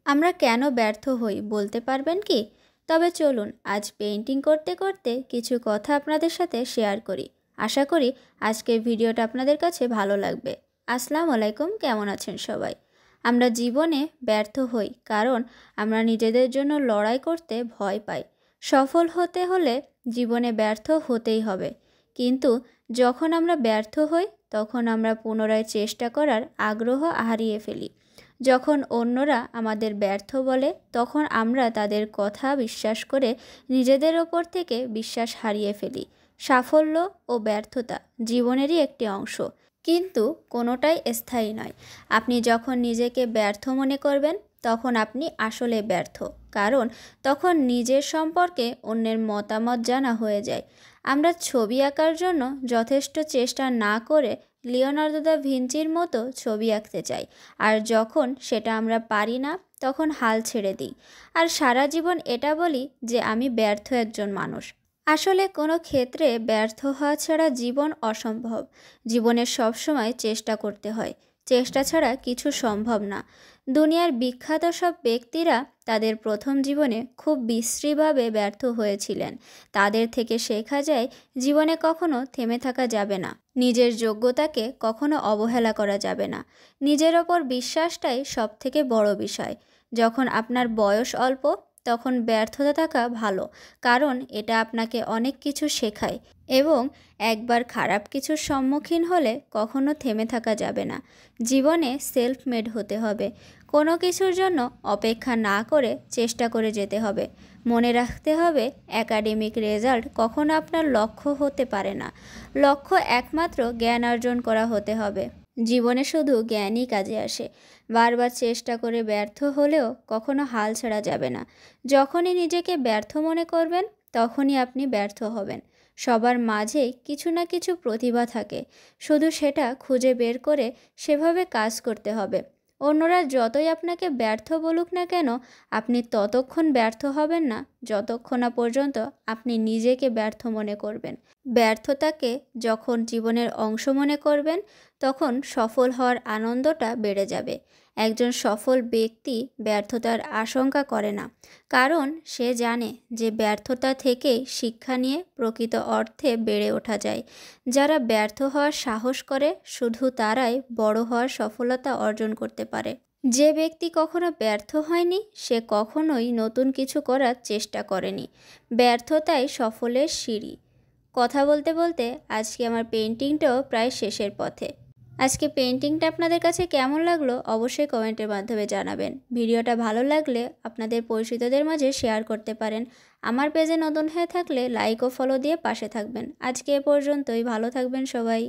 আমরা কেন ব্যর্থ হই বলতে পারবেন কি? তবে চলুন আজ পেইন্টিং করতে করতে কিছু কথা আপনাদের সাথে শেয়ার করি। আশা করি আজকের ভিডিওটা আপনাদের কাছে ভালো লাগবে। আসসালামু আলাইকুম, কেমন আছেন সবাই? আমরা জীবনে ব্যর্থ হই কারণ আমরা নিজেদের জন্য লড়াই করতে ভয় পাই। সফল হতে হলে জীবনে ব্যর্থ হতেই হবে। কিন্তু যখন আমরা ব্যর্থ হই তখন আমরা পুনরায় চেষ্টা করার আগ্রহ হারিয়ে ফেলি। যখন অন্যরা আমাদের ব্যর্থ বলে তখন আমরা তাদের কথা বিশ্বাস করে নিজেদের ওপর থেকে বিশ্বাস হারিয়ে ফেলি। সাফল্য ও ব্যর্থতা জীবনেরই একটি অংশ, কিন্তু কোনোটাই স্থায়ী নয়। আপনি যখন নিজেকে ব্যর্থ মনে করবেন তখন আপনি আসলে ব্যর্থ, কারণ তখন নিজের সম্পর্কে অন্যের মতামত জানা হয়ে যায়। আমরা ছবি আঁকার জন্য যথেষ্ট চেষ্টা না করে লিওনার্দো দা ভিঞ্চির মতো ছবি আঁকতে চাই, আর যখন সেটা আমরা পারি না তখন হাল ছেড়ে দিই আর সারা জীবন এটা বলি যে আমি ব্যর্থ একজন মানুষ। আসলে কোনো ক্ষেত্রে ব্যর্থ হওয়া ছাড়া জীবন অসম্ভব। জীবনে সবসময় চেষ্টা করতে হয়, চেষ্টা ছাড়া কিছু সম্ভব না। দুনিয়ার বিখ্যাত সব ব্যক্তিরা তাদের প্রথম জীবনে খুব বিশ্রীভাবে ব্যর্থ হয়েছিলেন। তাদের থেকে শেখা যায় জীবনে কখনো থেমে থাকা যাবে না, নিজের যোগ্যতাকে কখনো অবহেলা করা যাবে না। নিজের ওপর বিশ্বাসটাই সবথেকে বড় বিষয়। যখন আপনার বয়স অল্প তখন ব্যর্থতা থাকা ভালো, কারণ এটা আপনাকে অনেক কিছু শেখায় এবং একবার খারাপ কিছুর সম্মুখীন হলে কখনো থেমে থাকা যাবে না। জীবনে সেলফ মেড হতে হবে, কোনো কিছুর জন্য অপেক্ষা না করে চেষ্টা করে যেতে হবে। মনে রাখতে হবে একাডেমিক রেজাল্ট কখনো আপনার লক্ষ্য হতে পারে না। লক্ষ্য একমাত্র জ্ঞান অর্জন করা হতে হবে। জীবনে শুধু জ্ঞানই কাজে আসে। বারবার চেষ্টা করে ব্যর্থ হলেও কখনো হাল ছাড়া যাবে না। যখনই নিজেকে ব্যর্থ মনে করবেন তখনই আপনি ব্যর্থ হবেন। সবার মাঝেই কিছু না কিছু প্রতিভা থাকে, শুধু সেটা খুঁজে বের করে সেভাবে কাজ করতে হবে। অন্যরা যতই আপনাকে ব্যর্থ বলুক না কেন, আপনি ততক্ষণ ব্যর্থ হবেন না যতক্ষণ না পর্যন্ত আপনি নিজেকে ব্যর্থ মনে করবেন। ব্যর্থতাকে যখন জীবনের অংশ মনে করবেন তখন সফল হওয়ার আনন্দটা বেড়ে যাবে। একজন সফল ব্যক্তি ব্যর্থতার আশঙ্কা করে না, কারণ সে জানে যে ব্যর্থতা থেকেই শিক্ষা নিয়ে প্রকৃত অর্থে বেড়ে ওঠা যায়। যারা ব্যর্থ হওয়ার সাহস করে শুধু তারাই বড় হওয়ার সফলতা অর্জন করতে পারে। যে ব্যক্তি কখনো ব্যর্থ হয়নি সে কখনোই নতুন কিছু করার চেষ্টা করেনি। ব্যর্থতাই সফলের সিঁড়ি। কথা বলতে বলতে আজকে আমার পেইন্টিংটাও প্রায় শেষের পথে। আজকে পেইন্টিংটা আপনাদের কাছে কেমন লাগলো অবশ্যই কমেন্টের মাধ্যমে জানাবেন। ভিডিওটা ভালো লাগলে আপনাদের পরিচিতদের মাঝে শেয়ার করতে পারেন। আমার পেজে নতুন হয়ে থাকলে লাইক ও ফলো দিয়ে পাশে থাকবেন। আজকে এ পর্যন্তই, ভালো থাকবেন সবাই।